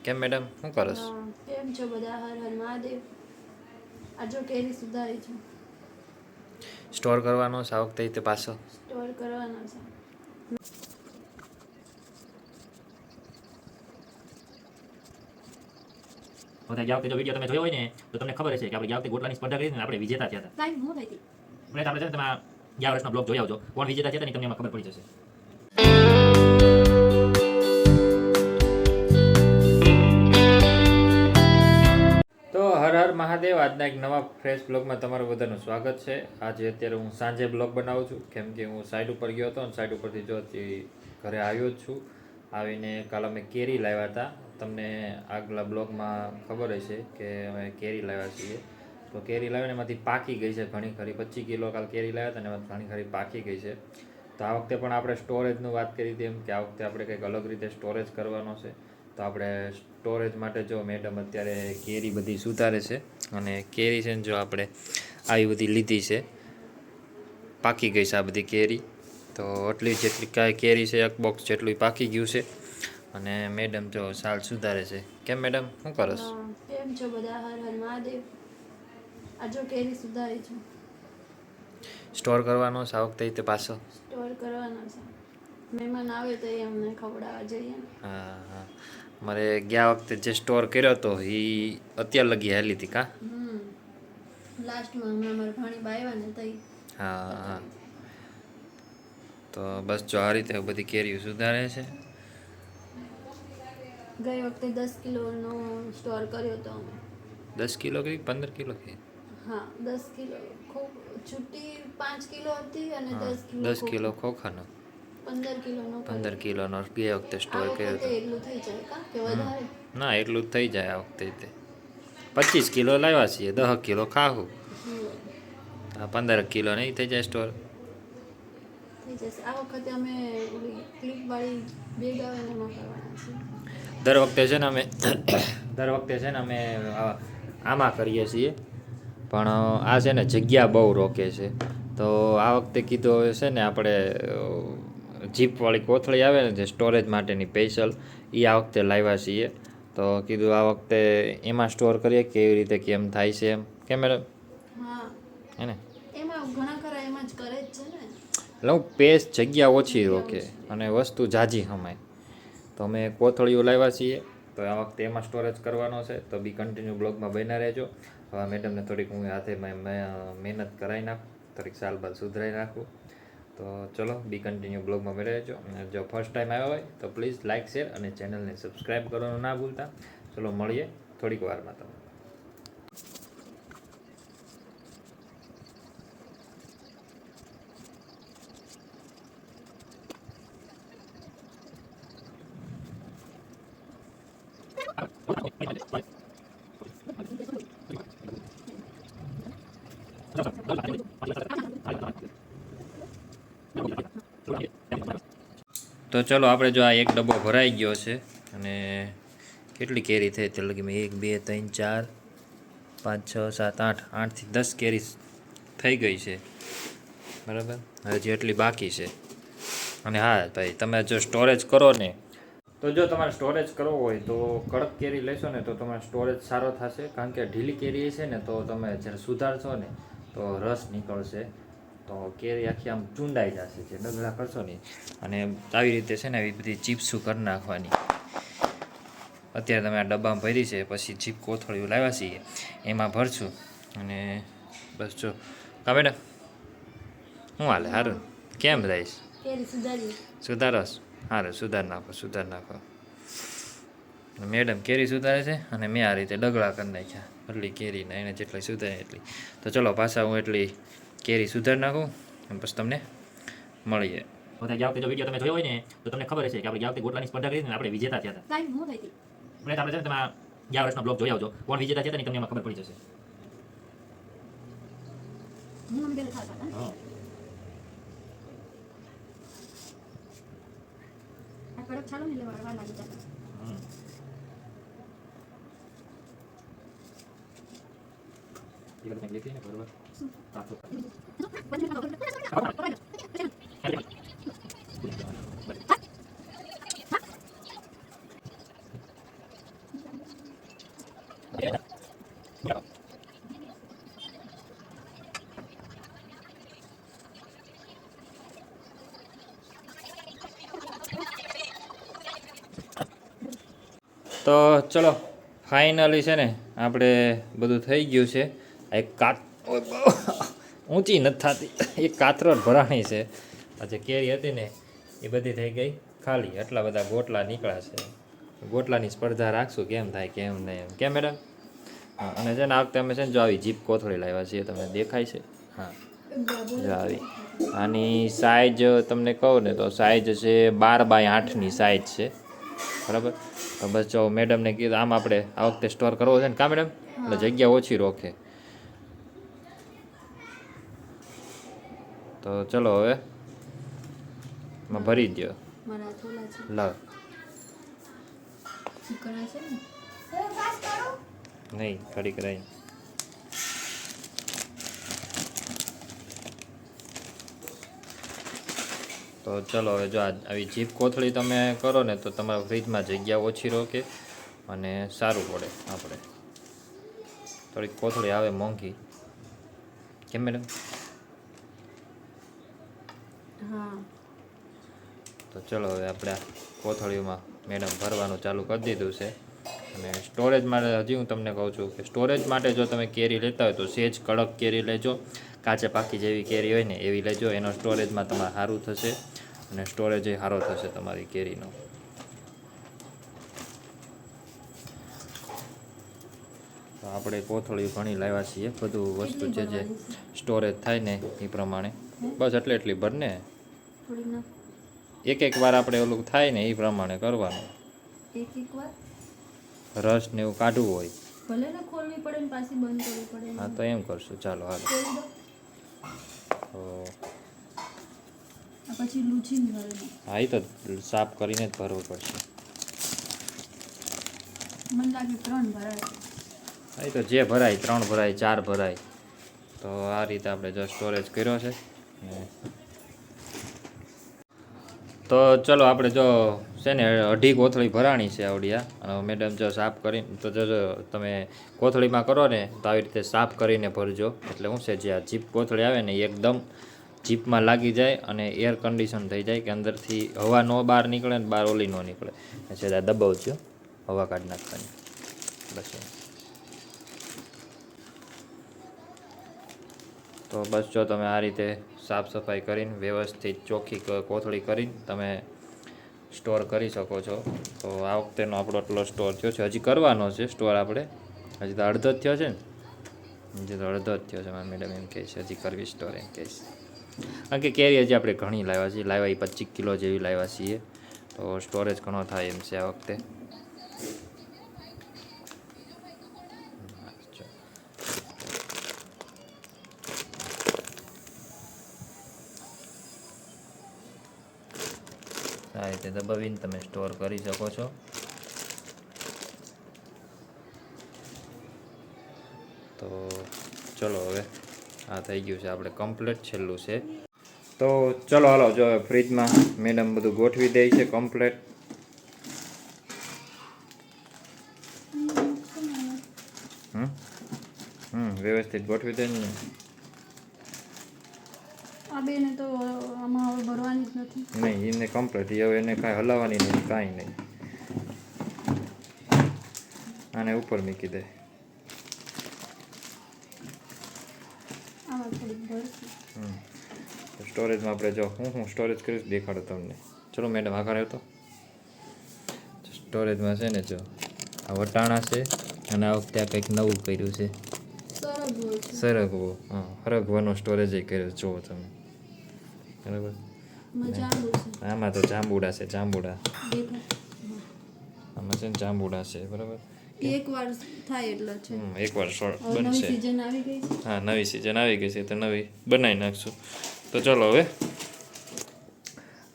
કેમ મેડમ શું કરો છો? કેમ છો બધા? હર હર મહાદેવ. આ જો કેરી સુધારી છે. સ્ટોર કરવાનો છે આ વખતે તે પાછો? સ્ટોર કરવાનો છે. ગયા વખતે જો વિડીયો તમે જોયો હોય ને તો તમને ખબર હશે કે આપણે ગયા વખતે ગોટલાની સ્પર્ધા કરી ને આપણે વિજેતા થયા હતા. કાઈ હું થઈ હતી. એટલે આપણે છે ને તમે ગયા વર્ષનો બ્લોગ જોઈ આવજો. કોણ વિજેતા થયા હતા ને તમને એમાં ખબર પડી જશે. તો હર હર મહાદેવ. આજના એક નવા ફ્રેશ બ્લોગમાં તમારું બધાનું સ્વાગત છે. આજે અત્યારે હું સાંજે બ્લોગ બનાવું છું કેમ કે હું સાઈડ ઉપર ગયો હતો અને સાઈડ ઉપરથી જો ઘરે આવ્યો જ છું. આવીને કાલ અમે કેરી લાવ્યા હતા. તમને આગલા બ્લોગમાં ખબર હશે કે અમે કેરી લાવ્યા છીએ. તો કેરી લાવીને એમાંથી પાકી ગઈ છે ઘણી ખરી. 25 કિલો કાલ કેરી લાવ્યા હતા ને એમાં ઘણી ખરી પાકી ગઈ છે. તો આ વખતે પણ આપણે સ્ટોરેજનું વાત કરી હતી એમ કે આ વખતે આપણે કંઈક અલગ રીતે સ્ટોરેજ કરવાનો છે. તો આપણે સ્ટોરેજ માટે જો મેડમ અત્યારે કેરી બધી સુધારે છે અને કેરી છે ને જો આપણે આવી બધી લીધી છે, પાકી ગઈ છે આ બધી કેરી. તો આટલી જેટલી કાંઈ કેરી છે એક બોક્સ જેટલું પાકી ગયું છે અને મેડમ જો સાલ સુધારે છે. કેમ મેડમ શું કરો છો? કેમ છો બધા? હર હર મહાદેવ. આ જો કેરી સુધારી છે. સ્ટોર કરવાનો છે આ વખતે તે પાછો? સ્ટોર કરવાનો છે. મહેમાન આવે તો એ અમને ખવડાવવા જઈએ. હા હા. મારે ગયા વખતે જે સ્ટોર કર્યો હતો એ અત્યાર લગી હાલી હતી કા? લાસ્ટમાં હમણાં મારા ભાણી આવ્યા ને તઈ. હા હા. તો બસ જો આ રીતે બધી કેરીઓ સુધારે છે. ગઈ વખતે 10 કિલોનો સ્ટોર કર્યો હતો અમે. 10 કિલો કે 15 કિલો કે? હા 10 કિલો. ખૂબ છૂટી 5 કિલો હતી અને હા 10 કિલો 10 કિલો ખોખાનો 15 કિલોનો 15 કિલોનો ગયા વખતે સ્ટોર કર્યો હતો. એટલું થઈ જાય કા કે વધારે? ના એટલું જ થઈ જાય આ વખતે તે 25 કિલો લાવ્યા છીએ, 10 કિલો ખાવું. 15 કિલો નહીં થઈ જાય સ્ટોર? થઈ જશે. આ વખતે અમે ઓલી ક્લિપવાળી બેગ આવે ને એમાં કરવાના છે. દર વખતે છે ને અમે આમાં કરીએ છીએ પણ આ છે ને જગ્યા બહુ રોકે છે. તો આ વખતે કીધું હવે છે ને આપણે જીપવાળી કોથળી આવે ને જે સ્ટોરેજ માટેની સ્પેશિયલ એ આ વખતે લાવ્યા છીએ. તો કીધું આ વખતે એમાં સ્ટોર કરીએ કેવી રીતે કેમ થાય છે એમ. કેમ મેડમ? હા હે ને? એમાં ઘણા ખરા એમાં જ કરે જ છે ને. એટલે હું પેસ જગ્યા ઓછી રોકે અને વસ્તુ જાજી સમાય. તો અમે કોથળીઓ લાવ્યા છીએ. તો આ વખતે એમાં સ્ટોરેજ કરવાનો છે. તો બી કન્ટિન્યુ બ્લોગમાં બન્યા રહેજો. હવે મેડમને થોડીક હું હાથે મહેનત કરાવી નાખું, થોડીક સાલ બાદ સુધરાઈ નાખું. તો ચલો બી કન્ટિન્યુ બ્લોગમાં બન્યા રહેજો. અને જો ફર્સ્ટ ટાઈમ આવ્યો હોય તો પ્લીઝ લાઇક, શેર અને ચેનલને સબસ્ક્રાઈબ કરવાનું ના ભૂલતા. ચલો મળીએ થોડીક વારમાં તમે. તો ચલો આપણે જો આ એક ડબ્બો ભરાઈ ગયો છે અને કેટલી કેરી થઈ તે લગી મેં 1 2 3 4 5 6 7 8 8થી 10 કેરી થઈ ગઈ છે બરાબર. હજી એટલી બાકી છે. અને હા ભાઈ તમે જો સ્ટોરેજ કરો ને તો જો તમારે સ્ટોરેજ કરવો હોય તો કડક કેરી લેશો ને તો તમારો સ્ટોરેજ સારો થશે. કારણ કે ઢીલી કેરી છે ને તો તમે જ્યારે સુધારશો ને તો રસ નીકળશે. તો કેરી આખી આમ ચૂંડાઈ જશે જે ડગલા કરશો ને. અને આવી રીતે છે ને આવી બધી ચીપ્સું કરી નાખવાની. અત્યારે તમે આ ડબ્બામાં ભરી છે પછી ચીપ કોથળીઓ લાવ્યા છીએ એમાં ભરશું અને બસ જો. કા મેડમ શું હાલે? સારું? કેમ રહીશ? સુધારસ? સારું સુધાર નાખો. મેડમ કેરી સુધારે છે અને મેં આ રીતે ડગલા કરી નાખ્યા એટલી કેરીને એને જેટલી સુધારે એટલી. તો ચલો પાછા હું એટલી કેરી સુધારી નાખું અને પછી તમને મળીએ. ગયા વખતે જો વિડીયો તમે જોયો હોય ને તો તમને ખબર હશે કે આપણે ગયા વખતે ગોટલાની સ્પર્ધા કરી ને આપણે વિજેતા થયા હતા. કાઈ હું થઈ હતી. એટલે આપણે છે ને તમે ગયા વર્ષનો બ્લોગ જોઈ આવજો. કોણ વિજેતા થયા હતા ને તમને એમાં ખબર પડી જશે. હું અમને બેલ ખાતા હતા. હા. આ કડક છાલો ને લેવા વાર લાગી જાય. ये लोग लेते हैं बरोबर आपको તો ચલો ફાઇનલી છે ને આપણે બધું થઈ ગયું છે. આ એક ઊંચી નથી થતી, એક કાતરોટ ભરાણી છે. આ જે કેરી હતી ને એ બધી થઈ ગઈ ખાલી. એટલા બધા ગોટલા નીકળ્યા છે. ગોટલાની સ્પર્ધા રાખશું કેમ થાય કેમ નહીં એમ. કેમ મેડમ? હા, અને છે ને આ વખતે અમે છે ને જો આવી જીપ કોથળી લાવ્યા છીએ, તમને દેખાય છે? હા, જો આવી. આની સાઈઝ તમને કહું ને તો સાઈઝ છે 12x8ની સાઈઝ છે, બરાબર. તો બસ જો મેડમને કીધું આમ આપણે આ વખતે સ્ટોર કરવો છે ને, કા મેડમ? એટલે જગ્યા ઓછી રોકે. તો ચલો હવે એમાં ભરી દો. મારા થોડા છે લાવ ચીકણા છે ને. નહીં ઘડીક રહી. તો ચલો હવે જો આવી જીપ કોથળી તમે કરો ને તો તમારા ફ્રીજમાં જગ્યા ઓછી રોકે અને સારું પડે. આપણે થોડીક કોથળી આવે મોંઘી, કેમ મેડમ? હા, તો ચલો હવે આપણે આ કોથળીઓમાં મેડમ ભરવાનું ચાલુ કરી દીધું છે. અને સ્ટોરેજ માટે હજી હું તમને કહું છું કે સ્ટોરેજ માટે જો તમે કેરી લેતા હોય તો સેજ કડક કેરી લેજો. કાચે પાકી જેવી કેરી હોય ને એવી લેજો. એનો સ્ટોરેજમાં તમારે સારું થશે અને સ્ટોરેજ એ સારો થશે તમારી કેરીનો. તો આપણે કોથળીઓ ઘણી લાવ્યા છીએ. બધું વસ્તુ જે જે સ્ટોરેજ થાય ને એ પ્રમાણે. બસ એટલી ભરને. થોડી ના એક વાર આપણે ઓલું થાય ને એ પ્રમાણે કરવાનું. એક વાર રસ ને એવું કાઢવું હોય ભલે ને ખોલવી પડે ને પાછી બંધ કરવી પડે. હા તો એમ કરશું. ચાલો હાલો. ખોલી દો. તો આ પછી લૂછી ભરેલું. હા, એ તો સાફ કરીને જ ભરવું પડશે. મને લાગે 3 ભરાય. હા, એ તો જે ભરાય 3 ભરાય 4 ભરાય. તો આ રીતે આપણે જો સ્ટોરેજ કર્યો છે. તો ચલો આપણે જો છે ને 2.5 કોથળી ભરાણી છે આવડિયા. અને મેડમ જો સાફ કરીને તો જો તમે કોથળીમાં કરો ને તો આવી રીતે સાફ કરીને ભરજો. એટલે શું છે જે આ જીપ કોથળી આવે ને એ એકદમ જીપમાં લાગી જાય અને એર કન્ડિશન થઈ જાય કે અંદરથી હવા ન બહાર નીકળે ને બહાર ઓલી ન નીકળે. એટલે આ દબાવજો, હવા કાઢી નાખવાની. બસ એમ. તો બસ જો તમે આ રીતે સાફ સફાઈ કરીને વ્યવસ્થિત ચોખ્ખી કોથળી કરીને તમે સ્ટોર કરી શકો છો. તો આ વખતેનો આપણો આટલો સ્ટોર થયો છે. હજી કરવાનો છે સ્ટોર આપણે. હજી તો અડધો જ થયો છે ને. હજી તો અડધો જ થયો છે. મારા મેડમ એમ કહે છે હજી કરવી સ્ટોર એમ કહે છે. કારણ કે કેરી હજી આપણે ઘણી લાવ્યા છીએ. લાવ્યા 25 કિલો જેવી લાવ્યા છીએ. તો સ્ટોરેજ ઘણો થાય એમ છે આ વખતે. આ રીતે દબાવીને તમે સ્ટોર કરી શકો છો. તો ચલો હવે આ થઈ ગયું છે આપણે કમ્પ્લીટ. છેલ્લું છે તો ચલો હાલો જો ફ્રીજમાં મેડમ બધું ગોઠવી દે છે કમ્પ્લીટ. વ્યવસ્થિત ગોઠવી દે ને. આ બેને તો આમાં હવે ભરવાની જ નથી. નહીં એને કમ્પ્લીટ. હવે એને કાંઈ હલાવવાની નહીં, કાંઈ નહીં. આને ઉપર મૂકી દે. આમાં થોડીક ભરશે. સ્ટોરેજમાં આપણે જો હું સ્ટોરેજ કરીશ દેખાડો તમને. ચલો મેડમ આગળ આવ્યો તો સ્ટોરેજમાં છે ને જો આ વટાણા છે અને આ વખતે આ કંઈક નવું કર્યું છે સરગવો છે. સરગવો. હા, સરગવાનો સ્ટોરેજ કર્યો જુઓ તમે, બરાબર. મજાનું છે. આમાં તો જાંબુડા છે, જાંબુડા. દેખાય. આમાં છે ને જાંબુડા છે, બરાબર. એક વાર થાય એટલે છે. એકવાર હવે નવી બનશે. સીઝન આવી ગઈ છે. હા, નવી સિઝન આવી ગઈ છે તો નવી બનાવી નાખશું. તો ચલો હવે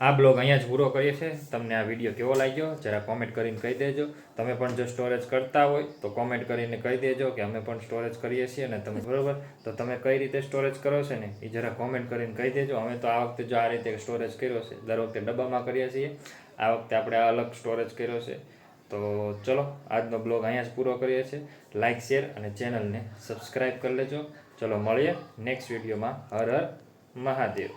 આ બ્લોગ અહીંયા જ પૂરો કરીએ છીએ. તમને આ વિડીયો કેવો લાગ્યો જરા કોમેન્ટ કરીને કહી દેજો. તમે પણ જો સ્ટોરેજ કરતા હોય તો કોમેન્ટ કરીને કહી દેજો કે અમે પણ સ્ટોરેજ કરીએ છીએ ને તમે, બરાબર. તો તમે કઈ રીતે સ્ટોરેજ કરો છો ને એ જરા કોમેન્ટ કરીને કહી દેજો. અમે તો આ વખતે જો આ રીતે સ્ટોરેજ કર્યો છે, દર વખતે ડબ્બામાં કરીએ છીએ. આ વખતે આપણે આ અલગ સ્ટોરેજ કર્યો છે. તો ચલો આજનો બ્લોગ અહીંયા જ પૂરો કરીએ છીએ. લાઇક શેર અને ચેનલને સબસ્ક્રાઈબ કરી લેજો. ચલો મળીએ નેક્સ્ટ વિડીયોમાં. હર હર મહાદેવ.